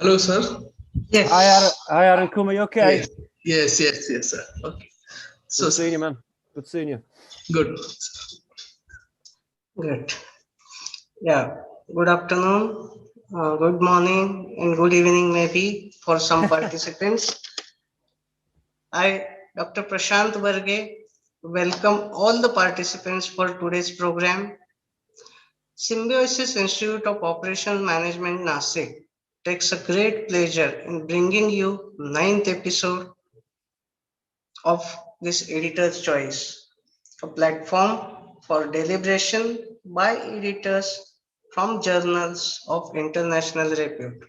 Hello, sir. Yes. Hi, Aaron Kuma, you okay? Yes, sir. Okay. So, Good seeing you, man. Good seeing you. good. Good. Yeah. Good afternoon, good morning, and good evening, maybe for some participants. I, Dr. Prashant Varge, welcome all the participants for today's program. Symbiosis Institute of Operations Management, Nasik, takes a great pleasure in bringing you ninth episode of this Editor's Choice, a platform for deliberation by editors from journals of international repute.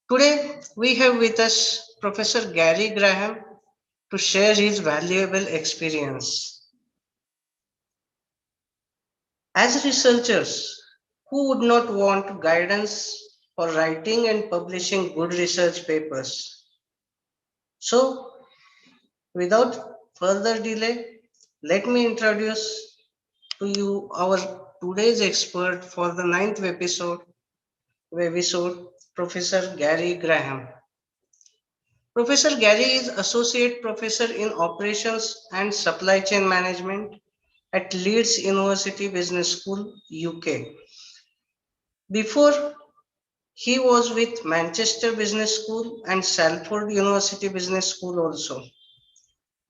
Today, we have with us Professor Gary Graham to share his valuable experience. As researchers, who would not want guidance for writing and publishing good research papers? So, without further delay, let me introduce to you our today's expert for the ninth webisode, Professor Gary Graham. Professor Gary is Associate Professor in Operations and Supply Chain Management at Leeds University Business School, UK. Before, he was with Manchester Business School and Salford University Business School also.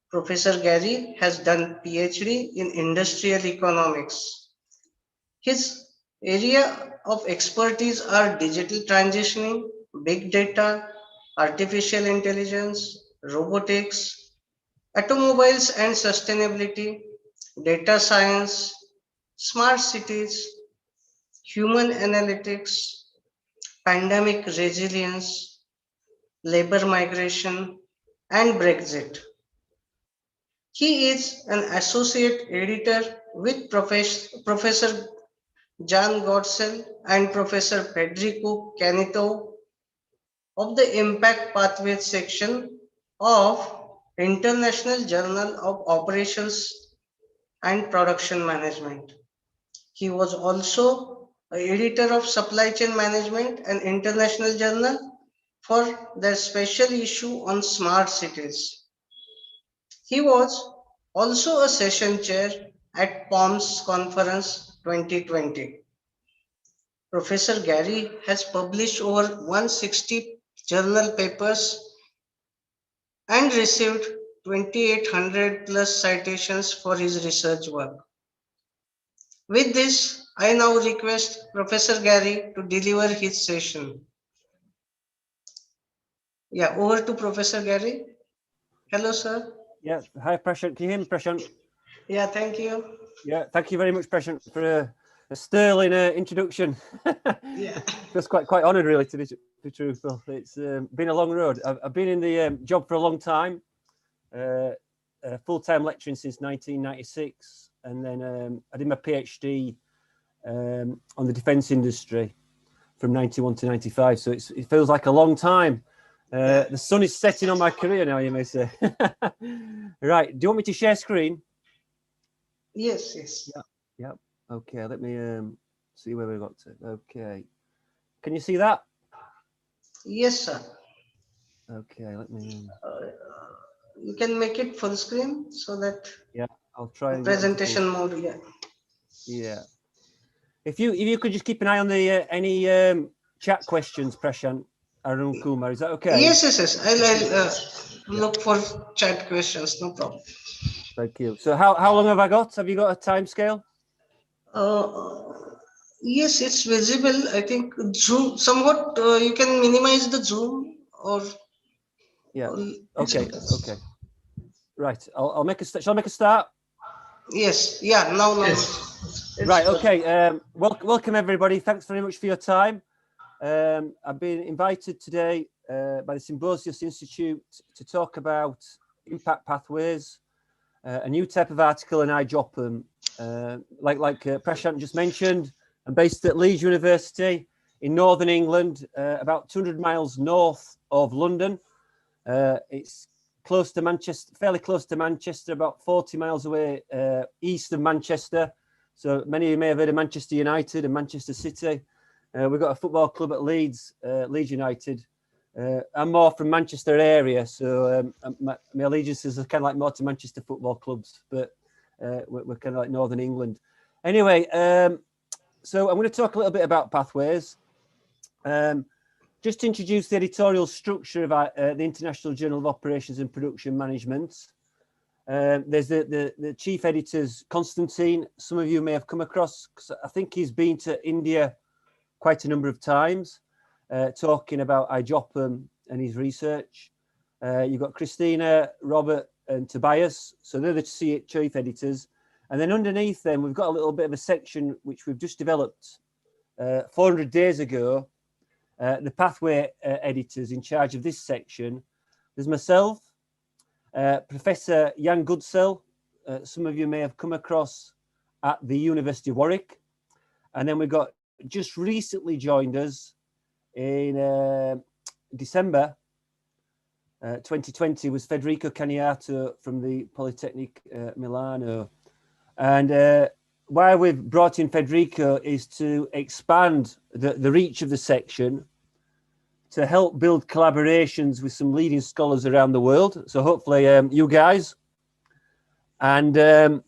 Professor Gary has done PhD in Industrial Economics. His area of expertise are digital transitioning, big data, artificial intelligence, robotics, automobiles and sustainability, data science, smart cities, human analytics, pandemic resilience, labor migration, and Brexit. He is an associate editor with Professor Jan Godsell and Professor Federico Canito of the Impact Pathways section of International Journal of Operations and Production Management. He was also an editor of Supply Chain Management and International Journal for their special issue on smart cities. He was also a session chair at POMS Conference 2020. Professor Gary has published over 160 journal papers and received 2800 plus citations for his research work. With this, I now request Professor Gary to deliver his session. Yeah, over to Professor Gary. Hello, sir. Yeah, hi, Prashant. Can you hear me, Prashant? Yeah, thank you. Yeah, thank you very much, Prashant, for a sterling introduction. Yeah. Feels quite honoured, really, to be truthful. It's been a long road. I've been in the job for a long time, full-time lecturing since 1996, and then I did my PhD on the defence industry from 91 to 95. So it feels like a long time. The sun is setting on my career now, you may say. Right. Do you want me to share screen? Yes. Yeah. Okay. Let me see where we got to. Okay. Can you see that? Yes, sir. Okay. Let me. You can make it full screen so that. Yeah. I'll try and presentation mode. Yeah. Yeah. If you could just keep an eye on the any chat questions, Prashant, Arun Kumar, is that okay? Yes. I'll look for chat questions. No problem. Thank you. So how long have I got? Have you got a time scale? Yes, it's visible. I think Zoom somewhat. You can minimize the Zoom or. Yeah. Okay. Right. I'll make a. Shall I make a start? Yes. Yeah. Now. Yes. Right. Okay. Welcome everybody. Thanks very much for your time. I've been invited today by the Symbiosis Institute to talk about impact pathways, a new type of article, and I drop them. Like Prashant just mentioned, I'm based at Leeds University in Northern England, about 200 miles north of London. It's close to Manchester, fairly close to Manchester, about 40 miles away east of Manchester. So many of you may have heard of Manchester United and Manchester City. We've got a football club at Leeds, Leeds United. I'm more from Manchester area, so my allegiances are kind of like more to Manchester football clubs, but we're kind of like Northern England. Anyway, so I'm going to talk a little bit about pathways. Just to introduce the editorial structure of the International Journal of Operations and Production Management. There's the chief editors, Constantine. Some of you may have come across, because I think he's been to India quite a number of times, talking about IJOPM and his research. You've got Christina, Robert, and Tobias. So they're the chief editors. And then underneath them, we've got a little bit of a section which we've just developed 400 days ago. The pathway editors in charge of this section. There's myself, Professor Jan Goodsell. Some of you may have come across at the University of Warwick. And then we've got just recently joined us in December 2020 was Federico Caniato from the Polytechnic Milano. And why we've brought in Federico is to expand the reach of the section, to help build collaborations with some leading scholars around the world. So hopefully you guys, and to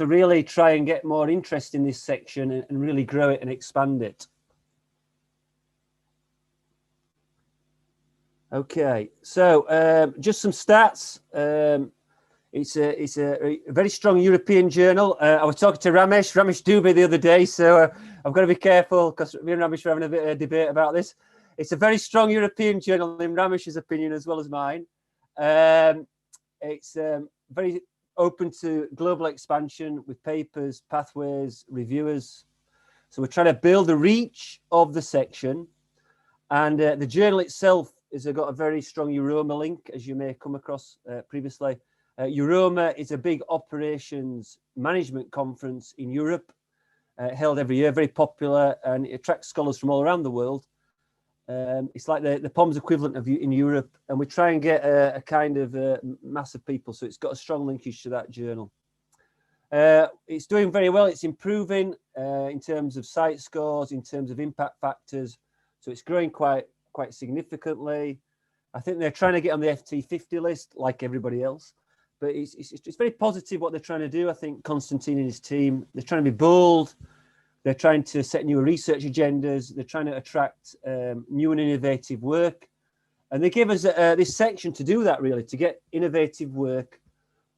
really try and get more interest in this section and really grow it and expand it. Okay, so just some stats. It's a very strong European journal. I was talking to Ramesh Dubey the other day, so I've got to be careful because me and Ramesh are having a bit of a debate about this. It's a very strong European journal in Ramesh's opinion as well as mine. It's very open to global expansion with papers, pathways, reviewers. So we're trying to build the reach of the section. And the journal itself has got a very strong Euroma link, as you may have come across previously. Euroma is a big operations management conference in Europe, held every year, very popular, and it attracts scholars from all around the world. It's like the POMS equivalent of in Europe, and we try and get a kind of mass of people, so it's got a strong linkage to that journal. It's doing very well. It's improving in terms of site scores, in terms of impact factors, so it's growing quite significantly. I think they're trying to get on the FT50 list like everybody else, but it's very positive what they're trying to do. I think Constantine and his team, they're trying to be bold. They're trying to set new research agendas. They're trying to attract new and innovative work. And they give us this section to do that, really, to get innovative work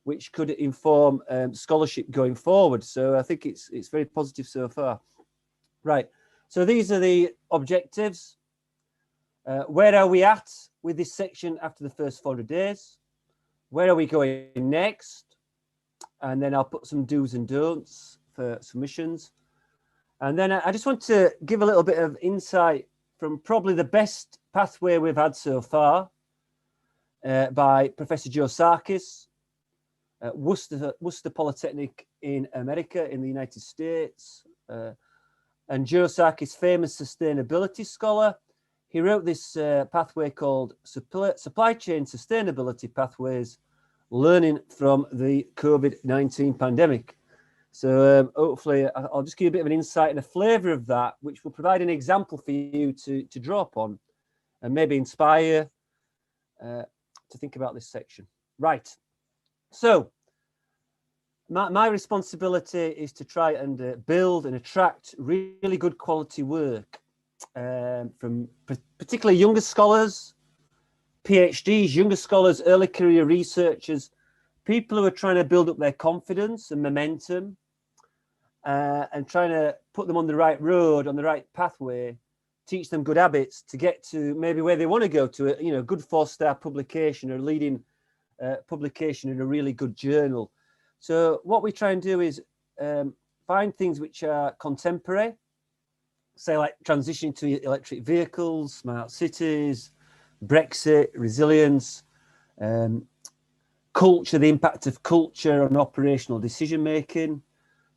which could inform scholarship going forward. So I think it's very positive so far. Right. So these are the objectives. Where are we at with this section after the first 400 days? Where are we going next? And then I'll put some do's and don'ts for submissions. And then I just want to give a little bit of insight from probably the best pathway we've had so far by Professor Joe Sarkis at Worcester Polytechnic in America, in the United States. And Joe Sarkis, famous sustainability scholar, he wrote this pathway called Supply Chain Sustainability Pathways, Learning from the COVID-19 Pandemic. So hopefully I'll just give you a bit of an insight and a flavour of that, which will provide an example for you to draw upon and maybe inspire to think about this section. Right. So my responsibility is to try and build and attract really good quality work from particularly younger scholars, PhDs, younger scholars, early career researchers, people who are trying to build up their confidence and momentum, and trying to put them on the right road, on the right pathway, teach them good habits to get to maybe where they want to go to, a good 4-star publication or leading publication in a really good journal. So what we try and do is find things which are contemporary, say like transitioning to electric vehicles, smart cities, Brexit, resilience, culture, the impact of culture on operational decision making.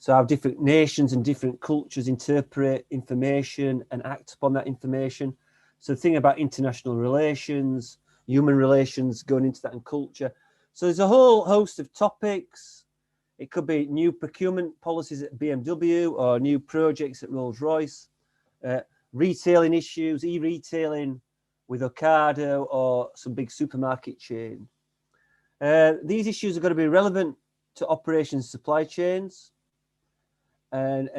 So how different nations and different cultures interpret information and act upon that information. So the thing about international relations, human relations going into that, and culture. So there's a whole host of topics. It could be new procurement policies at BMW or new projects at Rolls-Royce. retailing issues, e-retailing with Ocado or some big supermarket chain. These issues are going to be relevant to operations supply chains and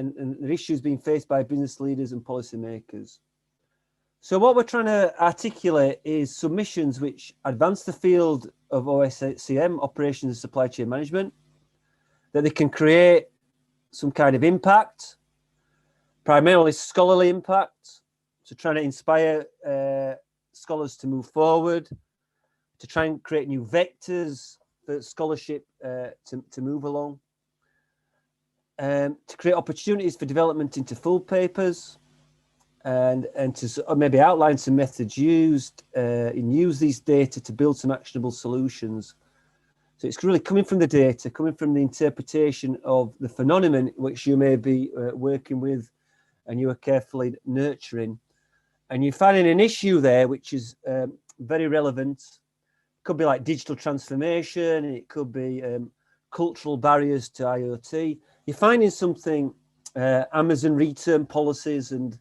the issues being faced by business leaders and policymakers. So what we're trying to articulate is submissions which advance the field of OSCM, operations and supply chain management, that they can create some kind of impact, primarily scholarly impact, so trying to inspire scholars to move forward, to try and create new vectors for scholarship to move along, to create opportunities for development into full papers, and to maybe outline some methods used and use these data to build some actionable solutions. So it's really coming from the data, coming from the interpretation of the phenomenon which you may be working with and you are carefully nurturing. And you're finding an issue there which is very relevant. It could be like digital transformation, it could be cultural barriers to IoT. You're finding something, Amazon return policies and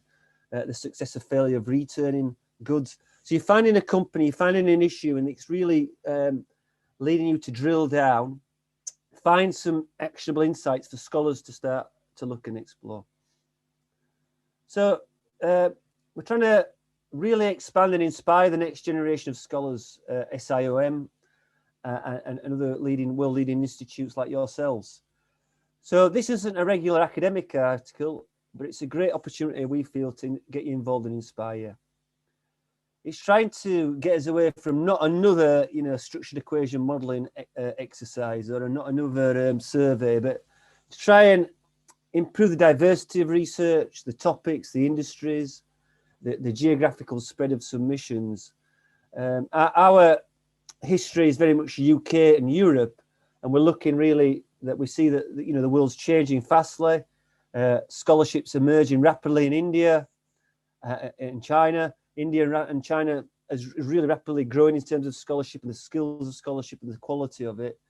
the success or failure of returning goods. So you're finding a company, you're finding an issue, and it's really leading you to drill down, find some actionable insights for scholars to start to look and explore. So we're trying to really expand and inspire the next generation of scholars, SIOM and other world-leading institutes like yourselves. So this isn't a regular academic article, but it's a great opportunity, we feel, to get you involved and inspire you. It's trying to get us away from not another, structured equation modeling exercise or not another survey, but to try and improve the diversity of research, the topics, the industries, the geographical spread of submissions. Our history is very much UK and Europe, and we're looking really that we see that the world's changing fastly. Scholarships emerging rapidly in India, in China. India and China is really rapidly growing in terms of scholarship and the skills of scholarship and the quality of it.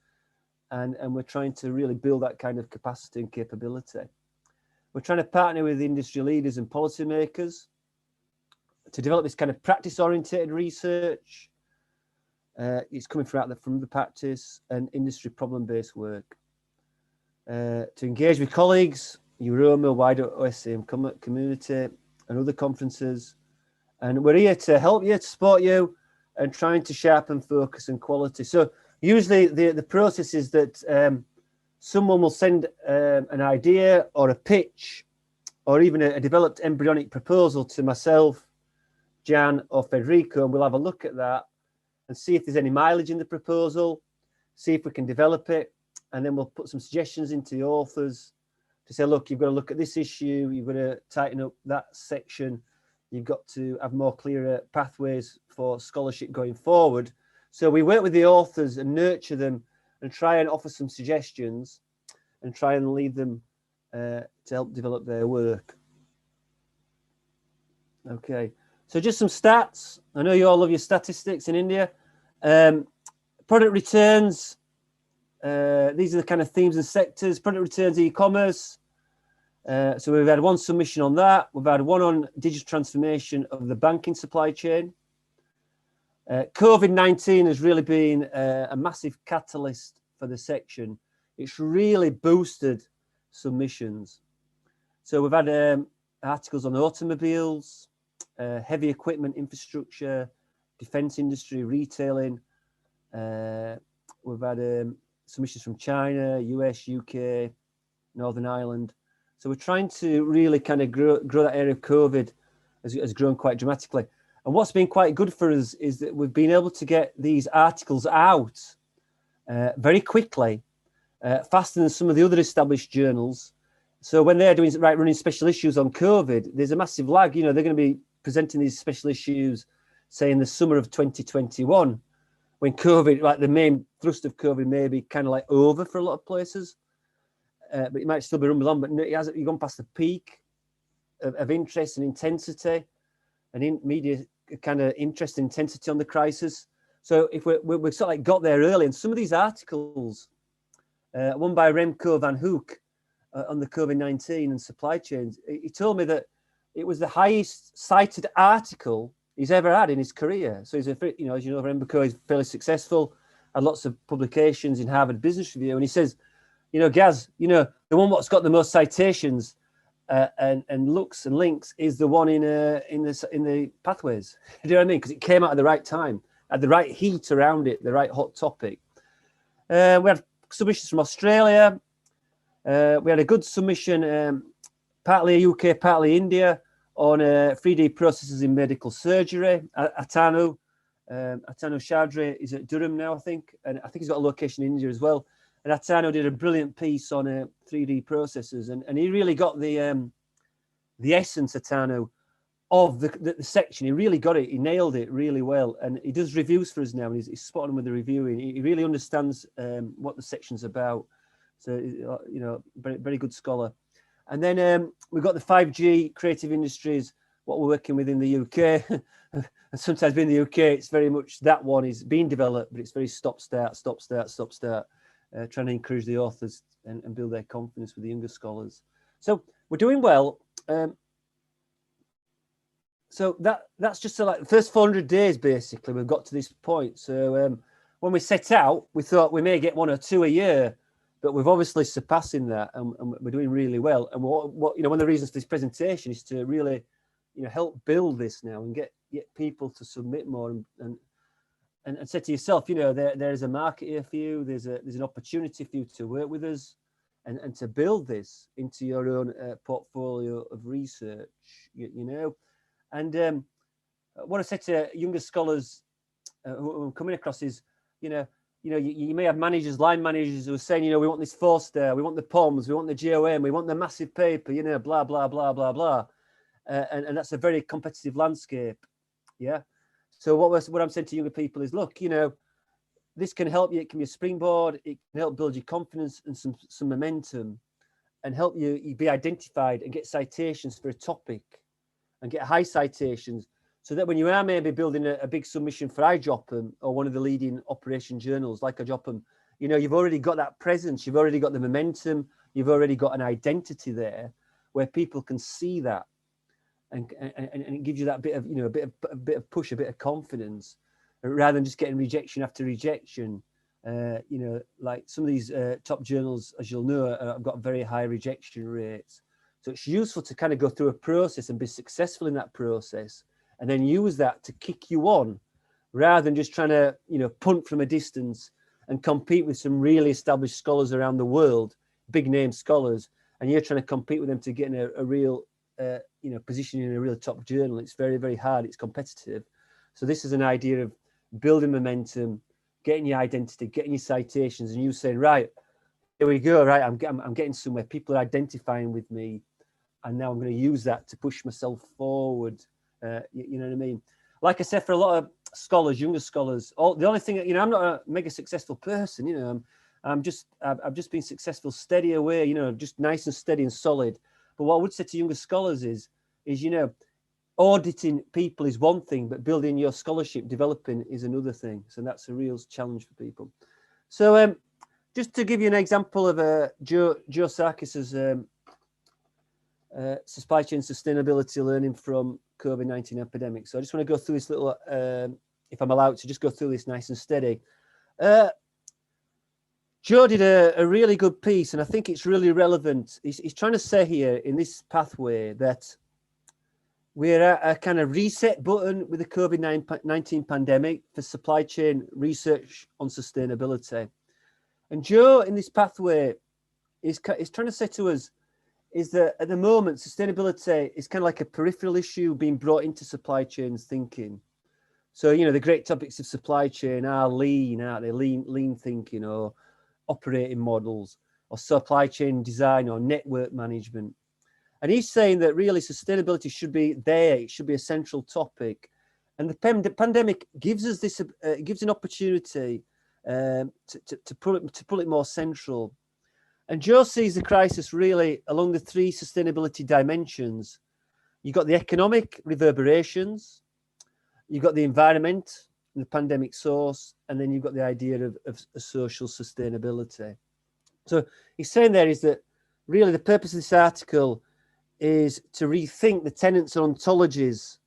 And we're trying to really build that kind of capacity and capability. We're trying to partner with industry leaders and policymakers to develop this kind of practice-oriented research. It's coming from the practice and industry problem-based work. To engage with colleagues, Euroma, wider OSCM community and other conferences. And we're here to help you, to support you, and trying to sharpen focus and quality. So usually the process is that someone will send an idea or a pitch or even a developed embryonic proposal to myself, Jan or Federico, and we'll have a look at that and see if there's any mileage in the proposal, see if we can develop it, and then we'll put some suggestions into the authors to say, look, you've got to look at this issue, you've got to tighten up that section, you've got to have more clearer pathways for scholarship going forward. So we work with the authors and nurture them and try and offer some suggestions and try and lead them to help develop their work. Okay, so just some stats. I know you all love your statistics in India. Product returns, these are the kind of themes and sectors. Product returns, e-commerce. So we've had one submission on that. We've had one on digital transformation of the banking supply chain. COVID-19 has really been a massive catalyst for the section. It's really boosted submissions. So we've had articles on automobiles, heavy equipment infrastructure, defense industry, retailing. We've had submissions from China, US, UK, Northern Ireland. So we're trying to really kind of grow that area of COVID has grown quite dramatically. And what's been quite good for us is that we've been able to get these articles out very quickly, faster than some of the other established journals. So when they're running special issues on COVID, there's a massive lag. They're going to be presenting these special issues, say in the summer of 2021, when COVID, like the main thrust of COVID, may be kind of like over for a lot of places. But it might still be running on, but you've gone past the peak of interest and intensity and in media kind of interest and intensity on the crisis. So if we've sort of like got there early, and some of these articles, one by Remco van Hoek on the COVID-19 and supply chains, he told me that it was the highest cited article he's ever had in his career. So he's a, you know, as you know, Remco is fairly successful, had lots of publications in Harvard Business Review, and he says, you know, Gaz, you know, the one what's got the most citations and looks and links is the one in the pathways. You know what I mean? Because it came out at the right time, had the right heat around it, the right hot topic. We had submissions from Australia. We had a good submission, partly UK, partly India, on 3D processes in medical surgery. Atanu Chaudhry is at Durham now, I think, and I think he's got a location in India as well. And Atanu did a brilliant piece on 3D processes, and he really got the essence, Atanu, of the section. He really got it. He nailed it really well, and he does reviews for us now, and he's spot on with the reviewing. He really understands what the section's about. So, you know, very, very good scholar. And then we've got the 5G creative industries, what we're working with in the UK. And sometimes in the UK, it's very much that one is being developed, but it's very stop, start, trying to encourage the authors and build their confidence with the younger scholars. So we're doing well. So that's just like the first 400 days, basically, we've got to this point. So when we set out, we thought we may get 1 or 2 a year, but we've obviously surpassing that, and we're doing really well. And what you know, one of the reasons for this presentation is to really, you know, help build this now and get people to submit more and say to yourself, you know, there's a market here for you. There's an opportunity for you to work with us and to build this into your own portfolio of research. You know, and what I said to younger scholars who I'm coming across is, you may have managers, line managers who are saying, you know, we want this 4-star, we want the POMs, we want the GOM, we want the massive paper, you know, blah, blah, blah, blah, blah. And that's a very competitive landscape. Yeah. So what I'm saying to younger people is, look, you know, this can help you. It can be a springboard. It can help build your confidence and some momentum and help you be identified and get citations for a topic and get high citations, so that when you are maybe building a big submission for iJopham or one of the leading operation journals like iJopham, you know, you've already got that presence, you've already got the momentum, you've already got an identity there where people can see that, and it gives you that bit of, you know, a bit of push, a bit of confidence, rather than just getting rejection after rejection. You know, like some of these top journals, as you'll know, have got very high rejection rates. So it's useful to kind of go through a process and be successful in that process, and then use that to kick you on, rather than just trying to, you know, punt from a distance and compete with some really established scholars around the world, big name scholars, and you're trying to compete with them to get in a real, you know, position in a real top journal. It's very, very hard. It's competitive. So this is an idea of building momentum, getting your identity, getting your citations, and you saying, right, here we go, right, I'm getting somewhere. People are identifying with me, and now I'm going to use that to push myself forward. You know what I mean? Like I said, for a lot of scholars, younger scholars, the only thing, you know, I'm not a mega successful person, you know, I've just been successful, steady away, you know, just nice and steady and solid. But what I would say to younger scholars is, you know, auditing people is one thing, but building your scholarship, developing is another thing. So that's a real challenge for people. So just to give you an example of Joe Sarkis's supply chain sustainability learning from COVID-19 epidemic. So I just want to go through this little, if I'm allowed to just go through this nice and steady. Joe did a really good piece, and I think it's really relevant. He's trying to say here in this pathway that we're at a kind of reset button with the COVID-19 pandemic for supply chain research on sustainability. And Joe in this pathway is trying to say to us is that at the moment, sustainability is kind of like a peripheral issue being brought into supply chains thinking. So, you know, the great topics of supply chain are lean, aren't they? Lean thinking, or operating models, or supply chain design, or network management. And he's saying that really sustainability should be there. It should be a central topic. And the pandemic gives us this, gives an opportunity to pull it more central. And Joe sees the crisis really along the 3 sustainability dimensions. You've got the economic reverberations, you've got the environment and the pandemic source, and then you've got the idea of social sustainability. So he's saying there is that really the purpose of this article is to rethink the tenets and ontologies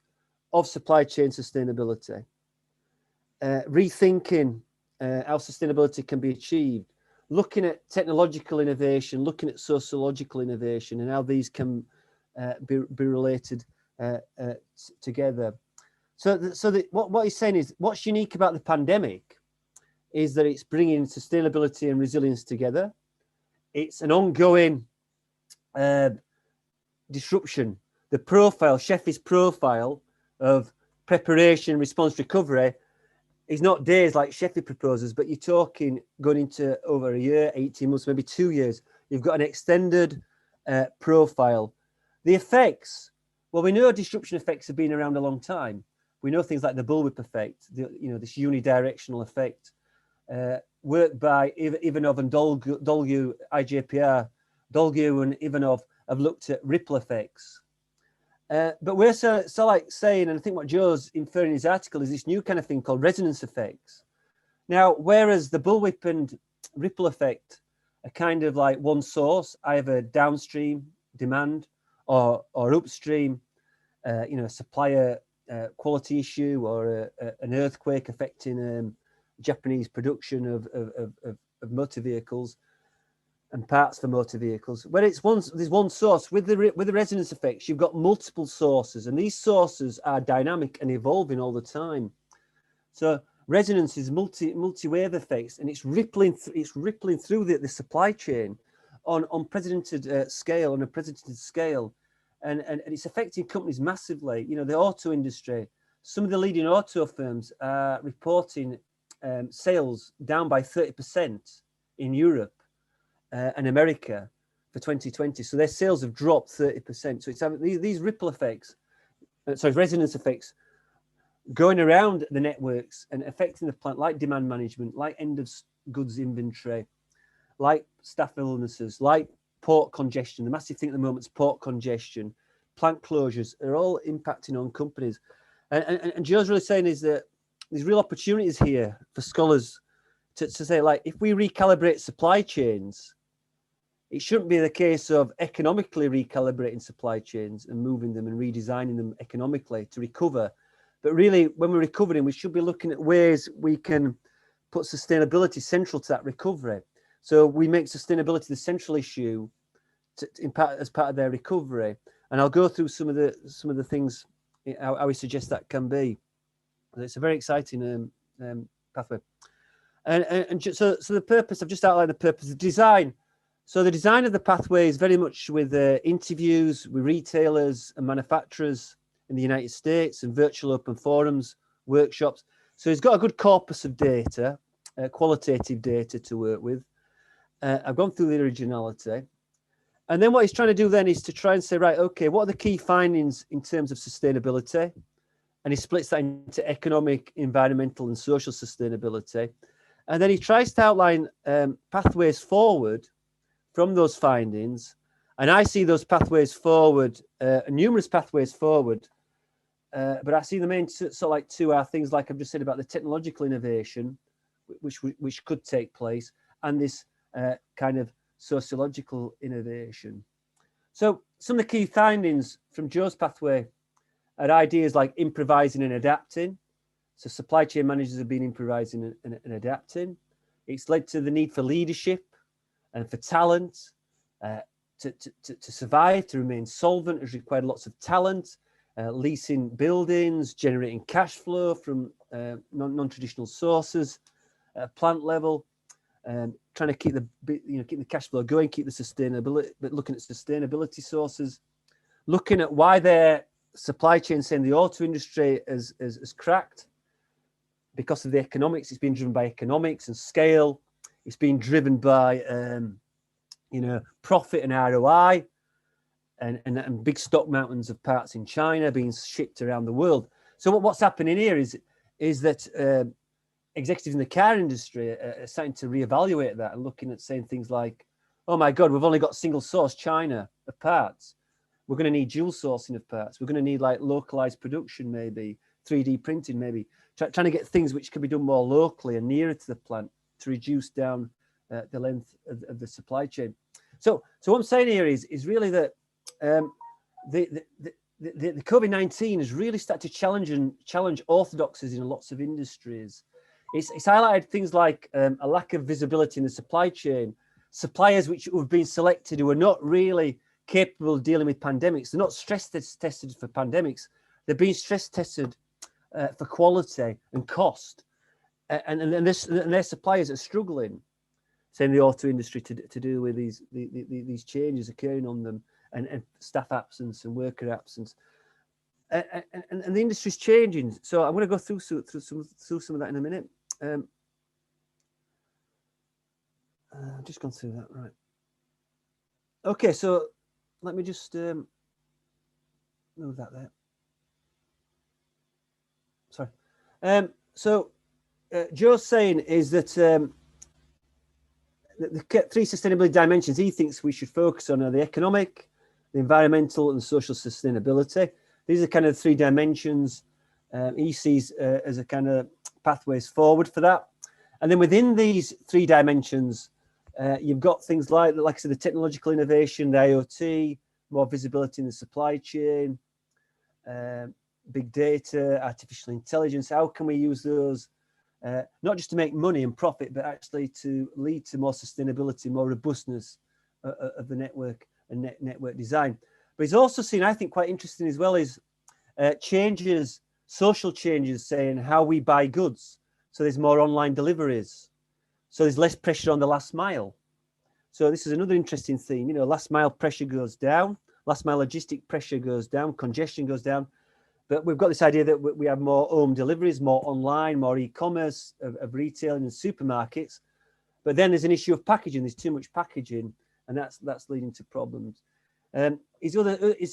of supply chain sustainability, rethinking how sustainability can be achieved, looking at technological innovation, looking at sociological innovation, and how these can be related together. What he's saying is, what's unique about the pandemic is that it's bringing sustainability and resilience together. It's an ongoing disruption. The profile, Sheffie's profile of preparation, response, recovery is not days like Sheffie proposes, but you're talking going into over a year, 18 months, maybe 2 years. You've got an extended profile. The effects, well, we know disruption effects have been around a long time. We know things like the bullwhip effect, this unidirectional effect. Work by Ivanov and Dolgu, IJPR, Dolgu and Ivanov have looked at ripple effects. But we're so like saying, and I think what Joe's inferring in his article is this new kind of thing called resonance effects. Now, whereas the bullwhip and ripple effect are kind of like one source, either downstream demand or upstream, supplier quality issue or an earthquake affecting Japanese production of motor vehicles and parts for motor vehicles. Where there's one source. With the resonance effects, you've got multiple sources, and these sources are dynamic and evolving all the time. So resonance is multi-wave effects, and it's rippling through the supply chain on unprecedented scale, and it's affecting companies massively. The auto industry. Some of the leading auto firms are reporting sales down by 30% in Europe and America for 2020. So their sales have dropped 30%. So it's having these ripple effects, resonance effects, going around the networks and affecting the plant, like demand management, like end of goods inventory, like staff illnesses, like port congestion. The massive thing at the moment is port congestion, plant closures are all impacting on companies. And Joe's really saying is that there's real opportunities here for scholars to say, like, if we recalibrate supply chains, it shouldn't be the case of economically recalibrating supply chains and moving them and redesigning them economically to recover. But really, when we're recovering, we should be looking at ways we can put sustainability central to that recovery. So we make sustainability the central issue as part of their recovery. And I'll go through some of the things how we suggest that can be. It's a very exciting pathway. So the purpose, I've just outlined the purpose of design. So the design of the pathway is very much with interviews with retailers and manufacturers in the United States and virtual open forums, workshops. So he's got a good corpus of data, qualitative data to work with. I've gone through the originality. And then what he's trying to do then is to try and say, right, okay, what are the key findings in terms of sustainability? And he splits that into economic, environmental, and social sustainability. And then he tries to outline pathways forward from those findings. And I see those pathways forward, numerous pathways forward. But I see the main sort of like two are things like I've just said about the technological innovation, which could take place, and this kind of sociological innovation. So some of the key findings from Joe's pathway are ideas like improvising and adapting. So supply chain managers have been improvising and adapting. It's led to the need for leadership and for talent to survive, to remain solvent has required lots of talent, leasing buildings, generating cash flow from non-traditional sources at plant level, trying to keep the cash flow going, keep the sustainability, but looking at sustainability sources, looking at why their supply chain, saying the auto industry has cracked because of the economics. It's been driven by economics and scale. It's been driven by profit and ROI, and big stock mountains of parts in China being shipped around the world. So what's happening here is that executives in the car industry are starting to reevaluate that and looking at saying things like, oh my God, we've only got single source China of parts. We're going to need dual sourcing of parts. We're going to need like localized production, maybe 3D printing, maybe trying to get things which can be done more locally and nearer to the plant to reduce down the length of the supply chain. So what I'm saying here is really that the COVID-19 has really started to challenge orthodoxies in lots of industries. It's highlighted things like a lack of visibility in the supply chain, suppliers which have been selected who are not really capable of dealing with pandemics. They're not stress tested for pandemics. They're being stress tested for quality and cost, and their suppliers are struggling, say in the auto industry, to deal with these changes occurring on them, and staff absence and worker absence, and the industry's changing. So I'm going to go through some of that in a minute. I've just gone through that, right? Okay, so let me just move that there. Sorry. So Joe's saying is that the three sustainability dimensions he thinks we should focus on are the economic, the environmental, and social sustainability. These are kind of the three dimensions he sees as a kind of pathways forward for that. And then within these three dimensions, you've got things like I said, the technological innovation, the IoT, more visibility in the supply chain, big data, artificial intelligence. How can we use those not just to make money and profit, but actually to lead to more sustainability, more robustness of the network and network design? But he's also seen, I think, quite interesting as well, is changes, social changes, saying how we buy goods. So there's more online deliveries. So there's less pressure on the last mile. So this is another interesting theme. You know, last mile pressure goes down, last mile logistic pressure goes down, congestion goes down. But we've got this idea that we have more home deliveries, more online, more e-commerce of retailing and supermarkets. But then there's an issue of packaging. There's too much packaging, and that's leading to problems. He's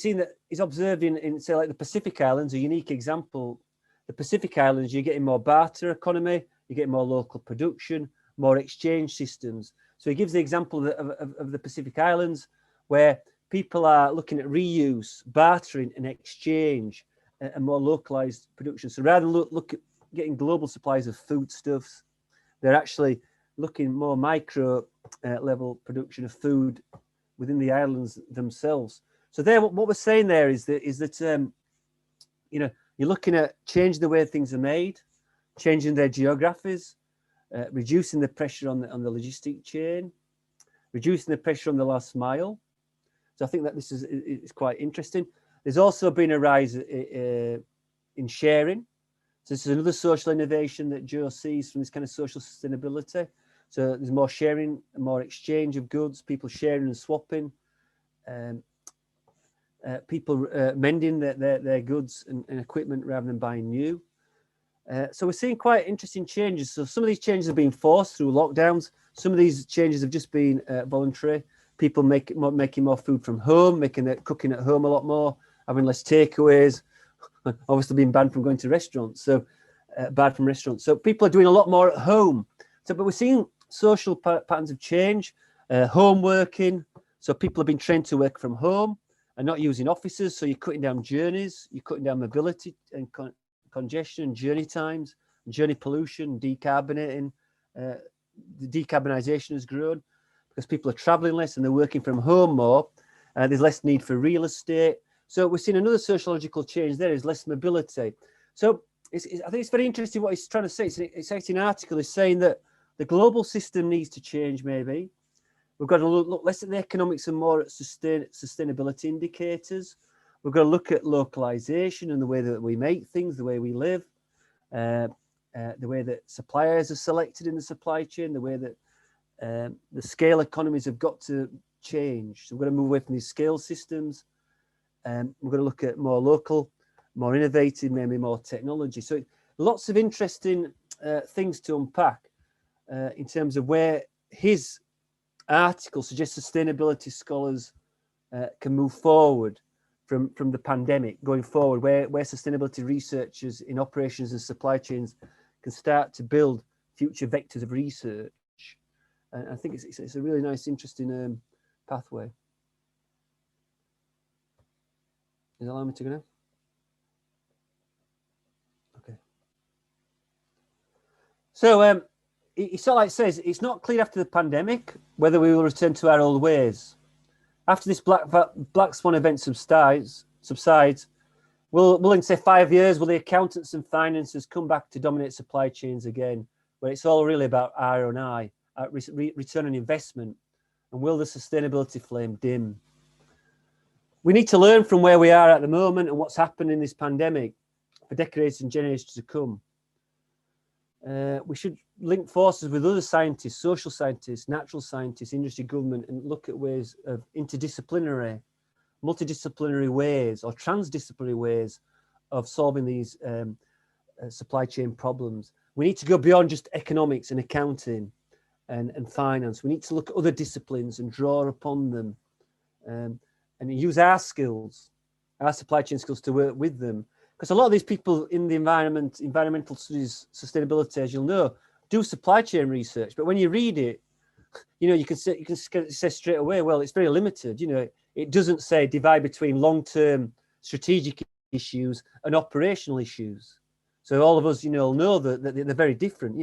seen that he's observed in say like the Pacific Islands, a unique example. The Pacific Islands, you're getting more barter economy, you're getting more local production, more exchange systems. So he gives the example of the Pacific Islands, where people are looking at reuse, bartering, and exchange, and more localized production. So rather than look at getting global supplies of foodstuffs, they're actually looking more micro level production of food within the islands themselves. So there, what we're saying there is that you know, you're looking at changing the way things are made, changing their geographies, reducing the pressure on the logistic chain, reducing the pressure on the last mile. So I think that this is quite interesting. There's also been a rise in sharing. So this is another social innovation that Joe sees from this kind of social sustainability. So there's more sharing, more exchange of goods, people sharing and swapping, people mending their goods and equipment rather than buying new. So we're seeing quite interesting changes. So some of these changes have been forced through lockdowns. Some of these changes have just been voluntary. People making more food from home, cooking at home a lot more, having less takeaways, obviously being banned from going to restaurants. So banned from restaurants. So people are doing a lot more at home. So, but we're seeing social patterns of change, home working. So people have been trained to work from home and not using offices. So you're cutting down journeys, you're cutting down mobility and congestion, journey times, journey pollution, decarbonating. The decarbonisation has grown because people are travelling less and they're working from home more. There's less need for real estate. So we're seeing another sociological change there is less mobility. So I think it's very interesting what he's trying to say. It's an exciting article. He's saying that the global system needs to change maybe. We've got to look less at the economics and more at sustainability indicators. We've got to look at localization and the way that we make things, the way we live, the way that suppliers are selected in the supply chain, the way that the scale economies have got to change. So we've got to move away from these scale systems. We're going to look at more local, more innovative, maybe more technology. So lots of interesting things to unpack in terms of where his article suggests sustainability scholars can move forward from the pandemic going forward, where sustainability researchers in operations and supply chains can start to build future vectors of research. And I think it's a really nice, interesting pathway. Is it allowing me to go now? Okay. So he sort of like says, it's not clear after the pandemic whether we will return to our old ways. after this black swan event subsides, will in say 5 years, will the accountants and financiers come back to dominate supply chains again, where it's all really about ROI, return on investment, and will the sustainability flame dim? We need to learn from where we are at the moment and what's happened in this pandemic for decades and generations to come. We should link forces with other scientists, social scientists, natural scientists, industry, government, and look at ways of interdisciplinary, multidisciplinary ways or transdisciplinary ways of solving these supply chain problems. We need to go beyond just economics and accounting and finance. We need to look at other disciplines and draw upon them and use our skills, our supply chain skills, to work with them. Because a lot of these people in the environmental studies, sustainability, as you'll know, do supply chain research. But when you read it, you can say straight away, well, it's very limited. It doesn't say divide between long-term strategic issues and operational issues. So all of us, know that they're very different.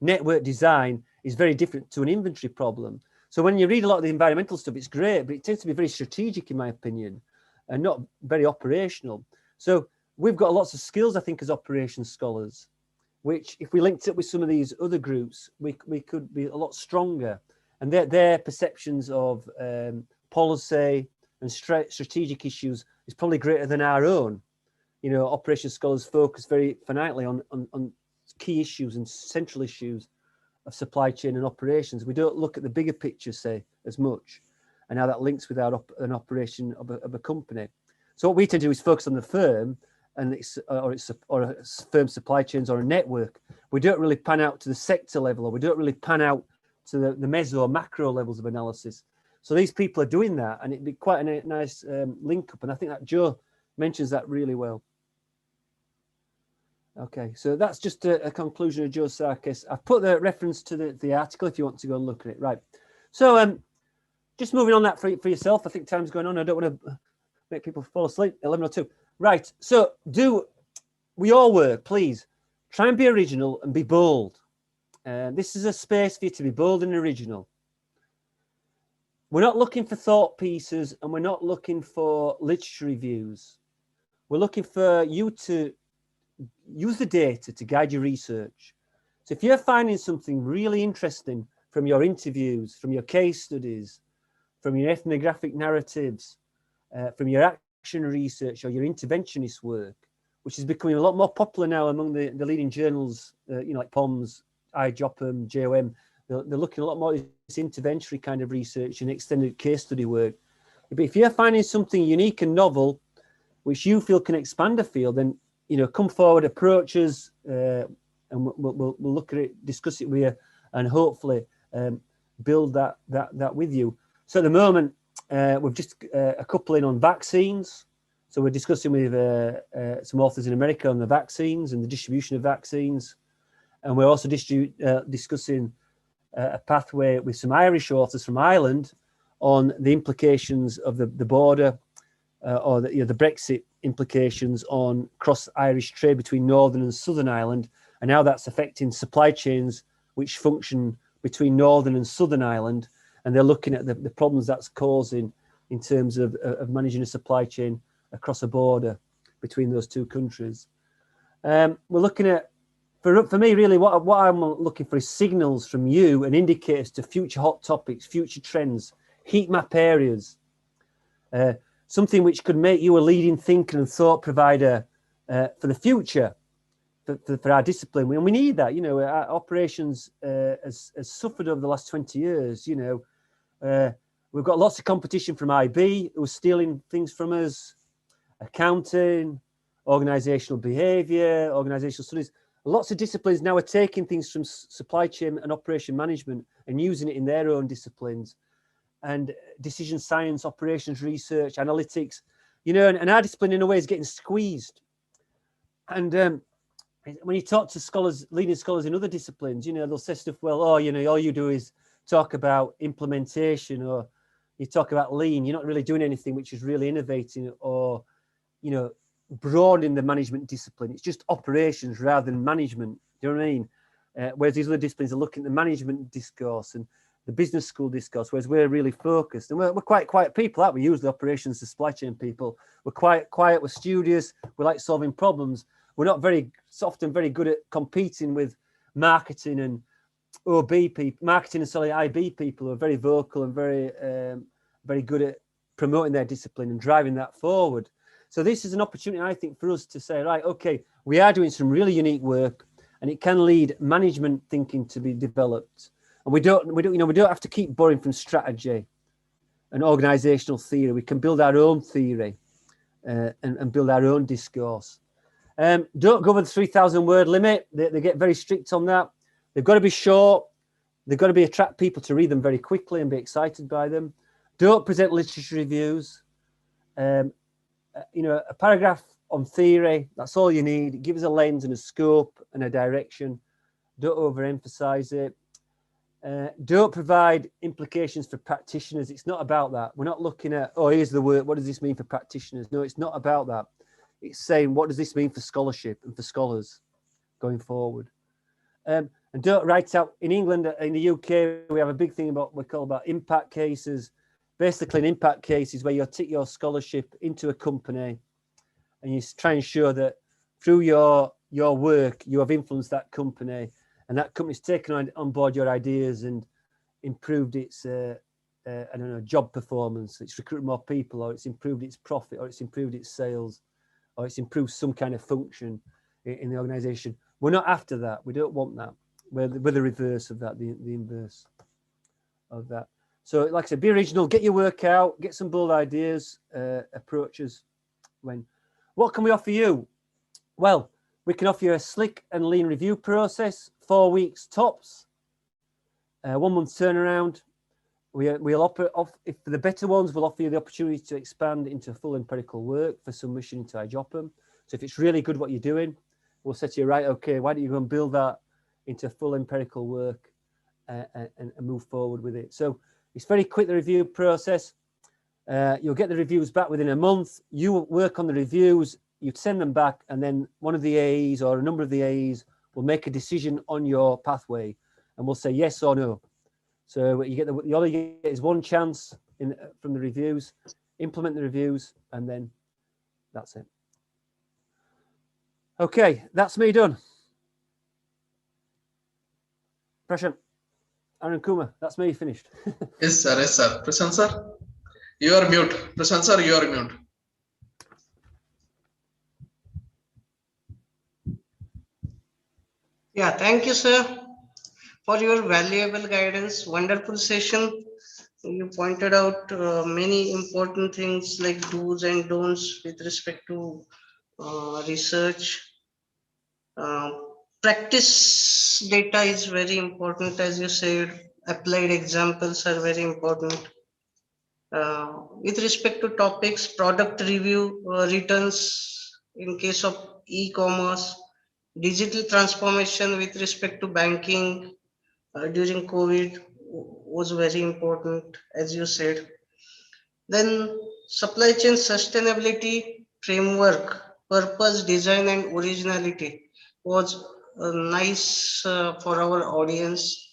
Network design is very different to an inventory problem. So when you read a lot of the environmental stuff, it's great, but it tends to be very strategic, in my opinion, and not very operational. So we've got lots of skills, I think, as operations scholars, which if we linked it with some of these other groups, we could be a lot stronger. And their perceptions of policy and strategic issues is probably greater than our own. Operations scholars focus very finitely on key issues and central issues of supply chain and operations. We don't look at the bigger picture, say, as much, and how that links with an operation of a company. So what we tend to do is focus on the firm and or a firm supply chains or a network. We don't really pan out to the sector level, or we don't really pan out to the meso or macro levels of analysis. So these people are doing that, and it'd be quite a nice link up. And I think that Joe mentions that really well. Okay, so that's just a conclusion of Joe Sarkis. I've put the reference to the article if you want to go and look at it. Right. So just moving on that for yourself. I think time's going on. I don't want to make people fall asleep. 11:02. Right. So we all work, please try and be original and be bold. This is a space for you to be bold and original. We're not looking for thought pieces, and we're not looking for literature reviews. We're looking for you to use the data to guide your research. So if you're finding something really interesting from your interviews, from your case studies, from your ethnographic narratives, from your action research or your interventionist work, which is becoming a lot more popular now among the leading journals, like POMS, IJOPM, JOM, they're looking a lot more at this interventory kind of research and extended case study work. But if you're finding something unique and novel, which you feel can expand a field, then come forward, approach us, and we'll look at it, discuss it with you, and hopefully build that with you. So at the moment, we've just a couple in on vaccines. So we're discussing with some authors in America on the vaccines and the distribution of vaccines, and we're also discussing a pathway with some Irish authors from Ireland on the implications of the border or the Brexit implications on cross-Irish trade between Northern and Southern Ireland, and how that's affecting supply chains which function between Northern and Southern Ireland. And they're looking at the problems that's causing in terms of managing a supply chain across a border between those two countries. We're looking at, for me, really, what I'm looking for is signals from you and indicators to future hot topics, future trends, heat map areas, something which could make you a leading thinker and thought provider for the future, for our discipline. We need that. Our operations has suffered over the last 20 years. We've got lots of competition from IB, who are stealing things from us, accounting, organizational behavior, organizational studies. Lots of disciplines now are taking things from supply chain and operation management and using it in their own disciplines, and decision science, operations research, analytics, and our discipline in a way is getting squeezed. And when you talk to scholars, leading scholars in other disciplines, they'll say stuff, well, all you do is talk about implementation, or you talk about lean. You're not really doing anything which is really innovating or, broadening the management discipline. It's just operations rather than management. Do you know what I mean? Whereas these other disciplines are looking at the management discourse and the business school discourse, whereas we're really focused. And we're quite quiet people, aren't we? Usually operations and supply chain people. We're quite quiet, we're studious, we like solving problems. We're not often very good at competing with marketing and OB people, marketing and selling IB people who are very vocal and very good at promoting their discipline and driving that forward. So this is an opportunity, I think, for us to say, right, okay, we are doing some really unique work, and it can lead management thinking to be developed. And we don't have to keep borrowing from strategy and organizational theory. We can build our own theory and build our own discourse. Don't go over the 3,000 word limit. They get very strict on that. They've got to be short. They've got to attract people to read them very quickly and be excited by them. Don't present literature reviews. A paragraph on theory, that's all you need. It gives a lens and a scope and a direction. Don't overemphasize it. Don't provide implications for practitioners. It's not about that. We're not looking at, oh, here's the word. What does this mean for practitioners? No, it's not about that. It's saying, what does this mean for scholarship and for scholars going forward? And don't write out, in England, in the UK, we have a big thing about we call about impact cases. Basically, an impact case is where you take your scholarship into a company and you try and show that through your work, you have influenced that company, and that company's taken on board your ideas and improved its, job performance. It's recruited more people, or it's improved its profit, or it's improved its sales, or it's improved some kind of function in the organization. We're not after that. We don't want that. We're the reverse of that, the inverse of that. So, like I said, be original, get your work out, get some bold ideas, approaches. What can we offer you? Well, we can offer you a slick and lean review process, 4 weeks tops, 1 month turnaround. We'll offer, if for the better ones, we'll offer you the opportunity to expand into full empirical work for submission into IJOPM. So if it's really good what you're doing, we'll say to you, right, okay, why don't you go and build that into full empirical work and move forward with it. So it's very quick, the review process. You'll get the reviews back within a month. You work on the reviews, you'd send them back, and then one of the AEs or a number of the AEs will make a decision on your pathway, and we'll say yes or no. So you get all you get is one chance from the reviews, implement the reviews, and then that's it. Okay, that's me done. Prashant, Arun Kumar, that's me finished. Yes, sir. Yes, sir. Prashant, sir, you are mute. Prashant, sir, you are mute. Yeah, thank you, sir, for your valuable guidance. Wonderful session. You pointed out many important things like do's and don'ts with respect to research. Practice data is very important, as you said. Applied examples are very important. With respect to topics, product review, returns in case of e-commerce, digital transformation with respect to banking during COVID was very important, as you said. Then supply chain sustainability framework, purpose, design, and originality was nice for our audience.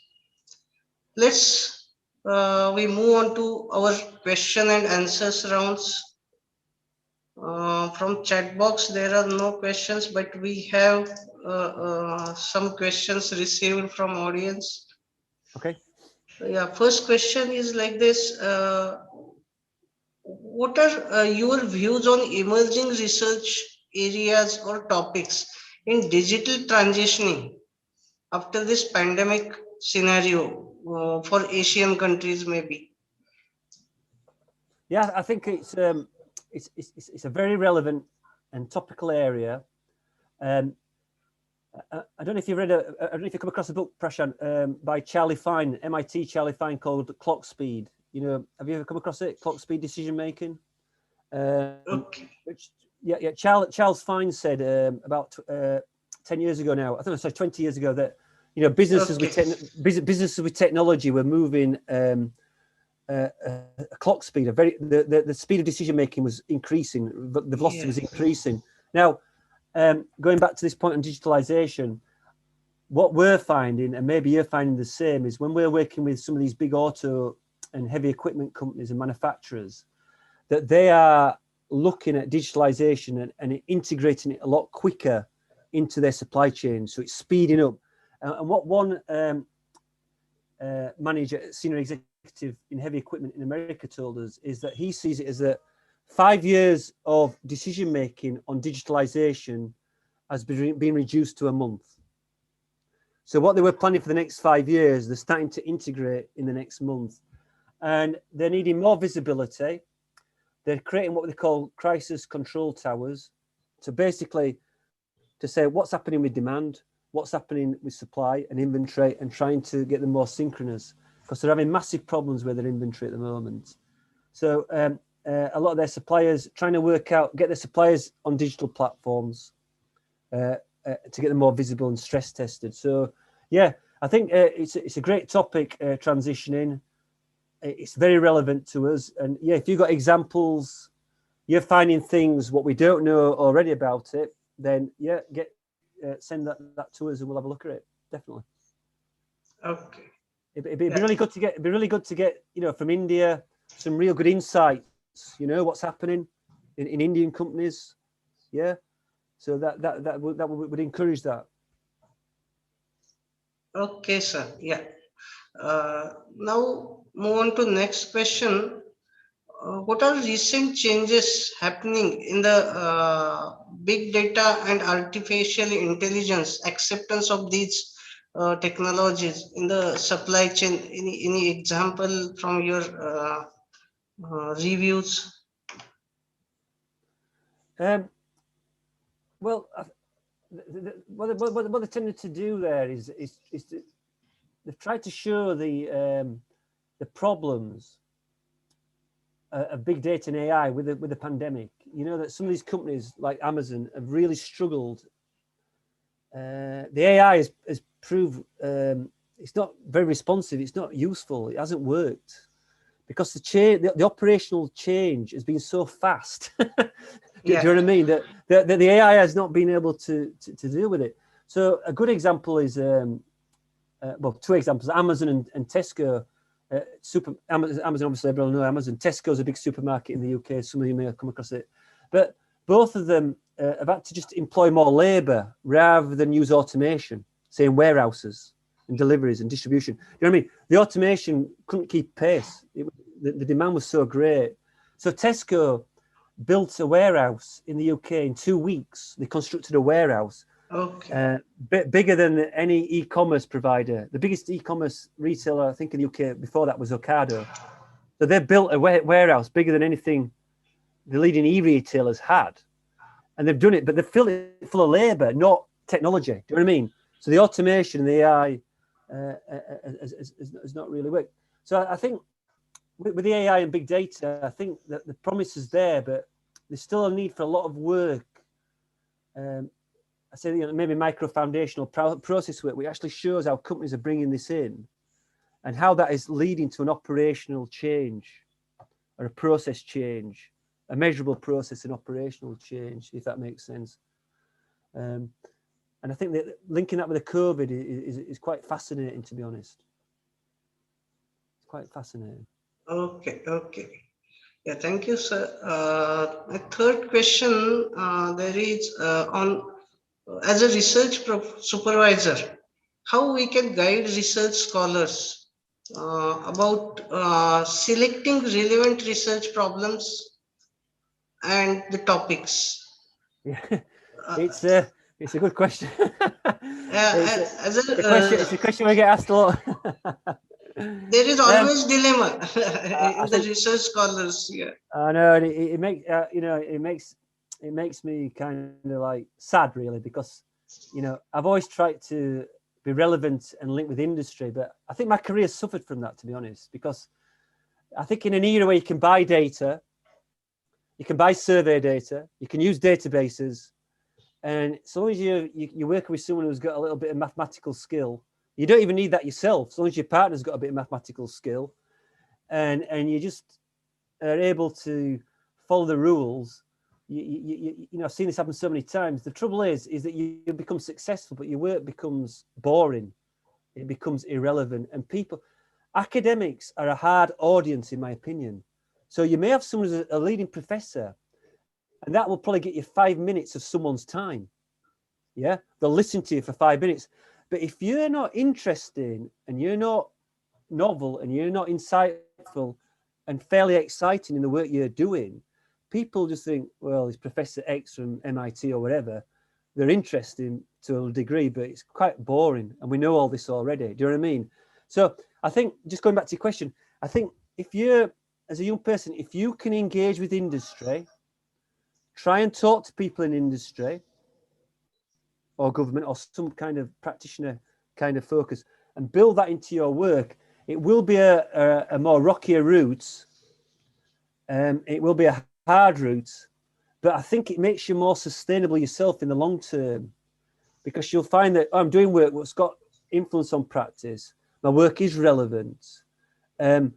Let's we move on to our question and answers rounds. From chat box, there are no questions, but we have some questions received from audience. Okay. Yeah, first question is like this. What are your views on emerging research areas or topics in digital transitioning after this pandemic scenario for Asian countries, maybe? Yeah, I think it's a very relevant and topical area. I don't know if you read I don't know if you come across a book, Prashant, by Charlie Fine, MIT Charlie Fine, called Clock Speed. You know, have you ever come across it? Clock Speed Decision Making. Okay. Charles Fine said about 10 years ago now, I think it's 20 years ago, that businesses with technology were moving a clock speed. The speed of decision making was increasing. The velocity was increasing. Now, going back to this point on digitalization, what we're finding, and maybe you're finding the same, is when we're working with some of these big auto and heavy equipment companies and manufacturers, that they are looking at digitalization and integrating it a lot quicker into their supply chain. So it's speeding up. And what one manager, senior executive in heavy equipment in America told us is that he sees it as that 5 years of decision making on digitalization has been reduced to a month. So what they were planning for the next 5 years, they're starting to integrate in the next month. And they're needing more visibility. They're creating what they call crisis control towers. So basically to say what's happening with demand, what's happening with supply and inventory, and trying to get them more synchronous, because they're having massive problems with their inventory at the moment. So a lot of their suppliers trying to work out, get their suppliers on digital platforms to get them more visible and stress tested. So yeah, I think it's a great topic, transitioning. It's very relevant to us. And yeah, if you've got examples, you're finding things what we don't know already about it, then yeah, send that to us and we'll have a look at it. Definitely. Okay. It'd be really good to get. It'd be really good to get, you know, from India some real good insights. You know what's happening in Indian companies. Yeah. So that would encourage that. Okay, sir. Yeah. Now move on to next question. What are recent changes happening in the big data and artificial intelligence acceptance of these technologies in the supply chain? Any example from your reviews? Well, what they tended to do there is they've tried to show the problems of big data and AI with the pandemic. You know that some of these companies like Amazon have really struggled. The AI has proved it's not very responsive. It's not useful. It hasn't worked because the operational change has been so fast. Do you know what I mean? That the AI has not been able to deal with it. So a good example is, well, two examples: Amazon and Tesco. Amazon, obviously, everyone knows Amazon. Tesco is a big supermarket in the UK. Some of you may have come across it, but both of them have had to just employ more labour rather than use automation, say in warehouses and deliveries and distribution. You know what I mean? The automation couldn't keep pace. The demand was so great. So Tesco built a warehouse in the UK in 2 weeks. They constructed a warehouse. Okay. Bigger than any e-commerce provider. The biggest e-commerce retailer, I think, in the UK before that was Ocado. So they built a warehouse bigger than anything the leading e-retailers had. And they've done it, but they've filled it full of labour, not technology. Do you know what I mean? So the automation and the AI has not really worked. So I think with the AI and big data, I think that the promise is there, but there's still a need for a lot of work. I say, you know, maybe micro foundational process work, which actually shows how companies are bringing this in and how that is leading to an operational change or a process change, a measurable process and operational change, if that makes sense. And I think that linking that with the COVID is quite fascinating, to be honest. It's quite fascinating. Okay. Yeah, thank you, sir. My third question, there is on as a research supervisor, how we can guide research scholars about selecting relevant research problems and the topics. Yeah, it's a good question. It's a question we get asked a lot. There is always dilemma in the research scholars. Yeah. I know, and it makes you know, it makes me kind of like sad, really, because you know I've always tried to be relevant and linked with industry, but I think my career suffered from that, to be honest, because I think in an era where you can buy data, you can buy survey data, you can use databases, and so long as you're working with someone who's got a little bit of mathematical skill, you don't even need that yourself. So long as your partner's got a bit of mathematical skill, and you just are able to follow the rules, I've seen this happen so many times. The trouble is that you become successful, but your work becomes boring. It becomes irrelevant, and academics are a hard audience, in my opinion. So you may have someone who's a leading professor, and that will probably get you 5 minutes of someone's time. Yeah, they'll listen to you for 5 minutes. But if you're not interesting and you're not novel and you're not insightful and fairly exciting in the work you're doing, people just think, well, it's Professor X from MIT or whatever. They're interesting to a degree, but it's quite boring. And we know all this already. Do you know what I mean? So I think, just going back to your question, I think if you're, as a young person, if you can engage with industry, try and talk to people in industry or government or some kind of practitioner kind of focus and build that into your work, it will be a more rockier route. It will be a hard route, but I think it makes you more sustainable yourself in the long term, because you'll find that I'm doing work that's got influence on practice. My work is relevant. I'm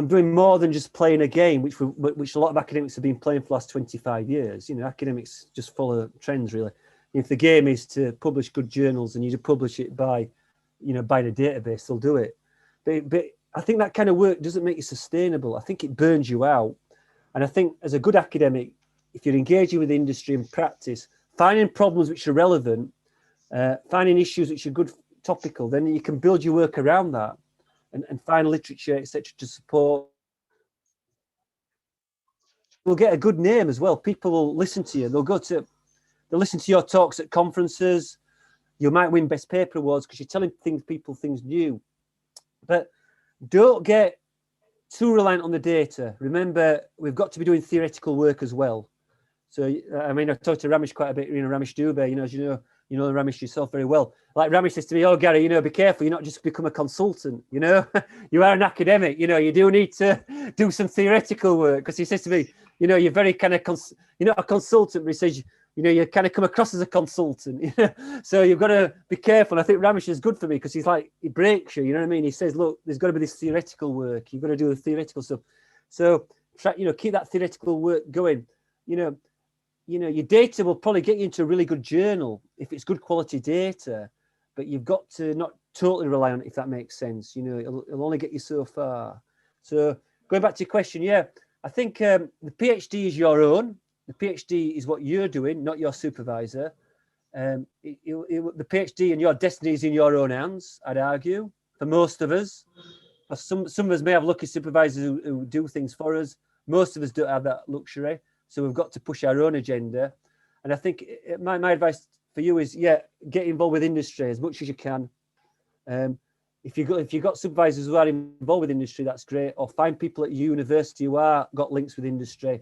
doing more than just playing a game, which a lot of academics have been playing for the last 25 years. You know, academics just follow trends, really. If the game is to publish good journals and you just publish it by, buying a database, they'll do it. But I think that kind of work doesn't make you sustainable. I think it burns you out. And I think as a good academic, if you're engaging with industry and practice, finding problems which are relevant, finding issues which are good topical, then you can build your work around that and find literature, etc., to support. You'll get a good name as well. People will listen to you. They'll listen to your talks at conferences. You might win best paper awards because you're telling people things new. But don't get too reliant on the data. Remember, we've got to be doing theoretical work as well. So, I mean, I've talked to Ramesh quite a bit, Ramesh Dubey, as you know Ramesh yourself very well. Like Ramesh says to me, oh, Gary, be careful. You're not just become a consultant, you are an academic, you do need to do some theoretical work. Because he says to me, you're very kind of, you're not a consultant, but he says, you kind of come across as a consultant, so you've got to be careful. I think Ramesh is good for me because he's like, he breaks you, you know what I mean? He says, look, there's got to be this theoretical work. You've got to do the theoretical stuff. So, try, keep that theoretical work going. Your data will probably get you into a really good journal if it's good quality data, but you've got to not totally rely on it, if that makes sense. It'll only get you so far. So going back to your question, yeah, I think the PhD is your own. The PhD is what you're doing, not your supervisor. The PhD and your destiny is in your own hands, I'd argue, for most of us. Some of us may have lucky supervisors who do things for us. Most of us don't have that luxury. So we've got to push our own agenda. And I think my advice for you is, yeah, get involved with industry as much as you can. If you've got supervisors who are involved with industry, that's great. Or find people at university who are got links with industry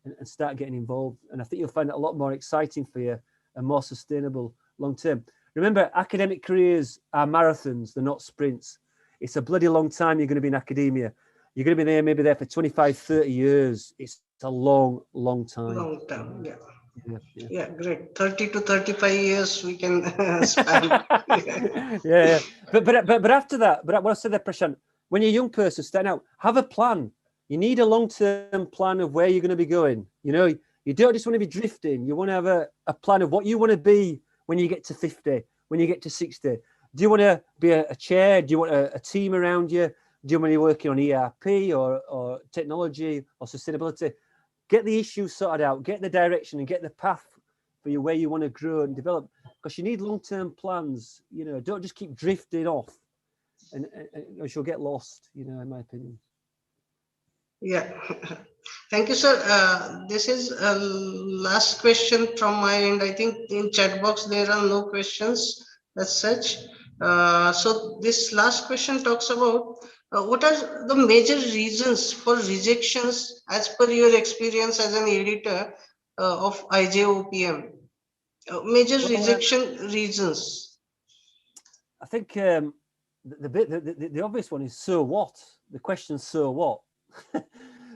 and start getting involved. And I think you'll find it a lot more exciting for you and more sustainable long term. Remember, academic careers are marathons, they're not sprints. It's a bloody long time you're going to be in academia. You're going to be maybe there for 25, 30 years. It's a long, long time. Long time, yeah. Yeah, Great. 30 to 35 years we can span. yeah. But after that, but what I said there, Prashant, when you're a young person starting out, have a plan. You need a long-term plan of where you're going to be going. You don't just want to be drifting. You want to have a plan of what you want to be when you get to 50, when you get to 60. Do you want to be a chair? Do you want a team around you? Do you want to be working on ERP or technology or sustainability? Get the issues sorted out, get the direction and get the path for you where you want to grow and develop, because you need long-term plans. Don't just keep drifting off and you'll get lost, in my opinion. Yeah. Thank you, sir. This is a last question from my end. I think in chat box there are no questions as such. So this last question talks about what are the major reasons for rejections as per your experience as an editor of IJOPM? Major rejection reasons. I think the obvious one is, so what? The question, so what?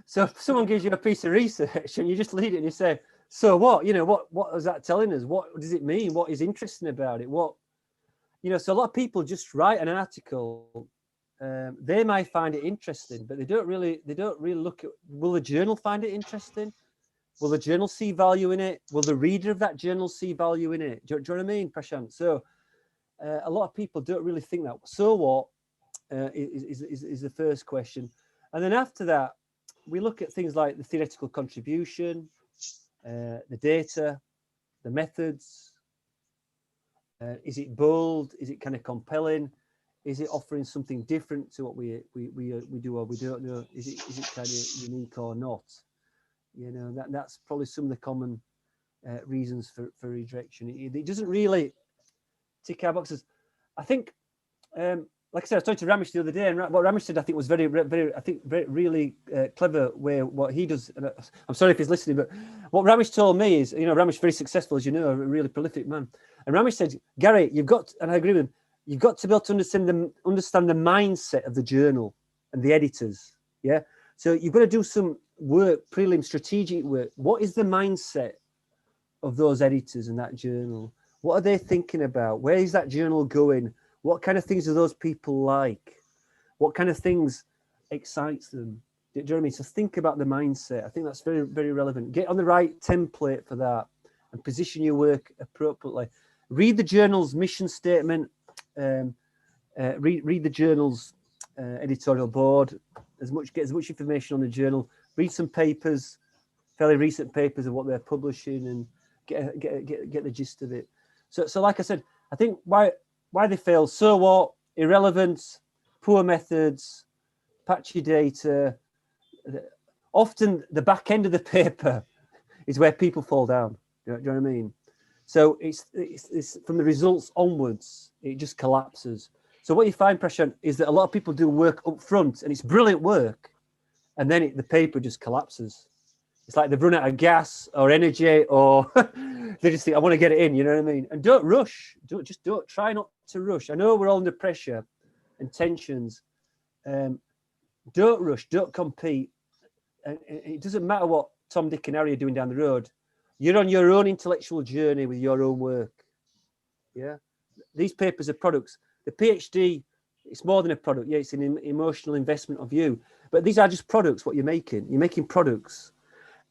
So if someone gives you a piece of research and you just read it and you say, so what? What is that telling us? What does it mean? What is interesting about it? So a lot of people just write an article. They might find it interesting, but they don't really look at, will the journal find it interesting? Will the journal see value in it? Will the reader of that journal see value in it? Do you know what I mean, Prashant? So a lot of people don't really think that. So what is the first question. And then after that, we look at things like the theoretical contribution, the data, the methods. Is it bold? Is it kind of compelling? Is it offering something different to what we do or we don't know? Is it kind of unique or not? You know, that's probably some of the common reasons for rejection. It doesn't really tick our boxes. I think, like I said, I was talking to Ramesh the other day, and what Ramesh said I think was really clever way what he does. And I'm sorry if he's listening, but what Ramesh told me is, you know, Ramesh very successful, as you know, a really prolific man. And Ramesh said, Gary, you've got, and I agree with him, you've got to be able to understand the mindset of the journal and the editors. Yeah. So you've got to do some work, prelim strategic work. What is the mindset of those editors in that journal? What are they thinking about? Where is that journal going? What kind of things do those people like? What kind of things excites them? Do you know what I mean? So think about the mindset. I think that's very, very relevant. Get on the right template for that and position your work appropriately. Read the journal's mission statement. Read the journal's editorial board. Get as much information on the journal. Read some papers, fairly recent papers of what they're publishing, and get the gist of it. So like I said, I think why they fail. So what? Irrelevant, poor methods, patchy data. Often the back end of the paper is where people fall down. Do you know what I mean? So it's from the results onwards, it just collapses. So what you find, Prashant, is that a lot of people do work up front, and it's brilliant work, and then the paper just collapses. It's like they've run out of gas or energy, or they just think, I want to get it in, you know what I mean? And don't rush. Don't try not to rush. I know we're all under pressure and tensions. Don't rush. Don't compete. And it doesn't matter what Tom, Dick, and Harry are doing down the road. You're on your own intellectual journey with your own work. Yeah. These papers are products. The PhD, it's more than a product. Yeah, it's an emotional investment of you. But these are just products, what you're making. You're making products.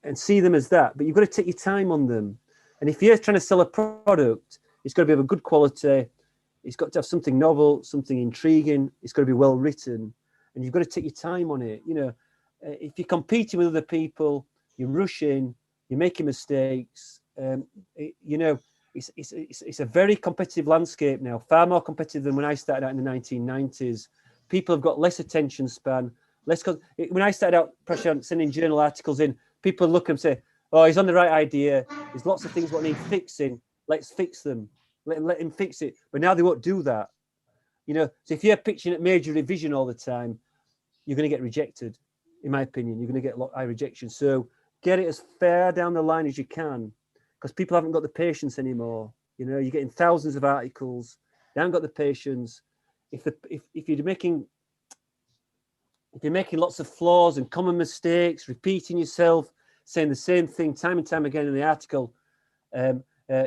And see them as that, but you've got to take your time on them. And if you're trying to sell a product, it's got to be of a good quality. It's got to have something novel, something intriguing. It's got to be well written, and you've got to take your time on it. You know, if you're competing with other people, you're rushing, you're making mistakes. You know, it's a very competitive landscape now, far more competitive than when I started out in the 1990s. People have got less attention span. When I started out, Prashant, sending journal articles in, people look and say, oh, he's on the right idea. There's lots of things what need fixing. Let's fix them. Let him fix it. But now they won't do that. You know, so if you're pitching at major revision all the time, you're going to get rejected, in my opinion. You're going to get high rejection. So get it as far down the line as you can, because people haven't got the patience anymore. You know, you're getting thousands of articles. They haven't got the patience. If you're making lots of flaws and common mistakes, repeating yourself, saying the same thing time and time again in the article.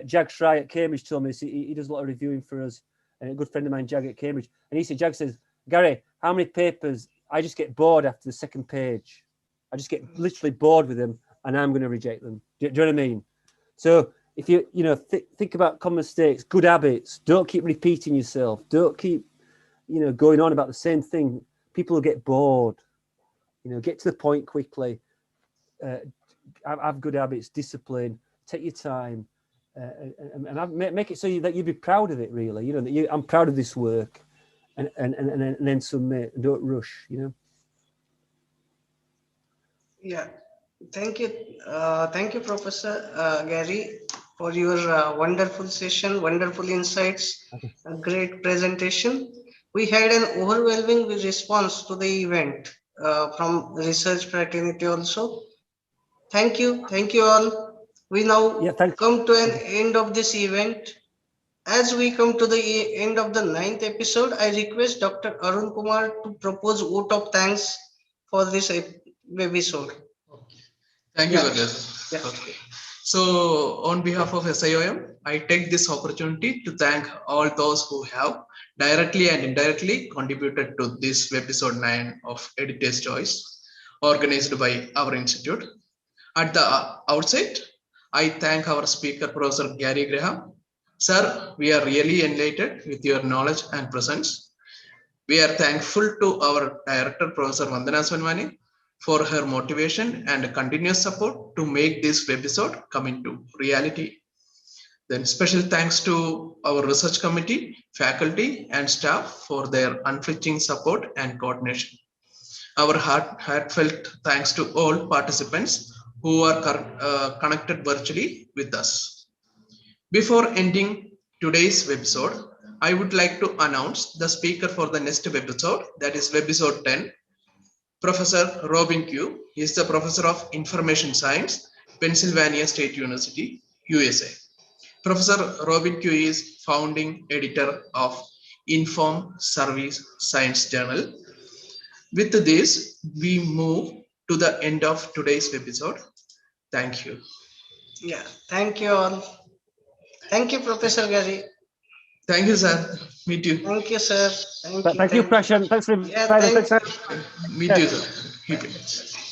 Jag Fry at Cambridge told me this. He does a lot of reviewing for us, and a good friend of mine, Jag at Cambridge. And he said, Jag says, Gary, how many papers? I just get bored after the second page. I just get literally bored with them, and I'm going to reject them. Do you know what I mean? So if think about common mistakes, good habits, don't keep repeating yourself. Don't keep, going on about the same thing. People will get bored. Get to the point quickly. Have good habits, discipline, take your time, and make it so that you'd be proud of it. Really, that I'm proud of this work, and then submit. And don't rush. Yeah, thank you, Professor Gary, for your wonderful session, wonderful insights, a great presentation. We had an overwhelming response to the event from research fraternity also. Thank you all. We now come to an end of this event. As we come to the end of the 9th episode, I request Dr. Arun Kumar to propose vote of thanks for this webisode. Okay. Thank you, Ganesh. Yeah. Okay. So, on behalf of SIOM, I take this opportunity to thank all those who have directly and indirectly contributed to this episode 9 of Editor's Choice, organized by our institute. At the outset, I thank our speaker, Professor Gary Graham. Sir, we are really enlightened with your knowledge and presence. We are thankful to our director, Professor Vandana Swanmani, for her motivation and continuous support to make this episode come into reality. Then special thanks to our research committee, faculty and staff for their unflinching support and coordination. Our heartfelt thanks to all participants who are connected virtually with us. Before ending today's episode, I would like to announce the speaker for the next episode, that is episode 10, Professor Robin Q. He is the Professor of Information Science, Pennsylvania State University, USA. Professor Robin Q is founding editor of Inform Service Science Journal. With this, we move to the end of today's episode. Thank you. Yeah, thank you all. Thank you, Professor Gary. Thank you, sir. Meet you. Thank you, sir. Thank you, Prashant. Thanks for Yeah, inviting us. thank Meet you, sir. Keep it.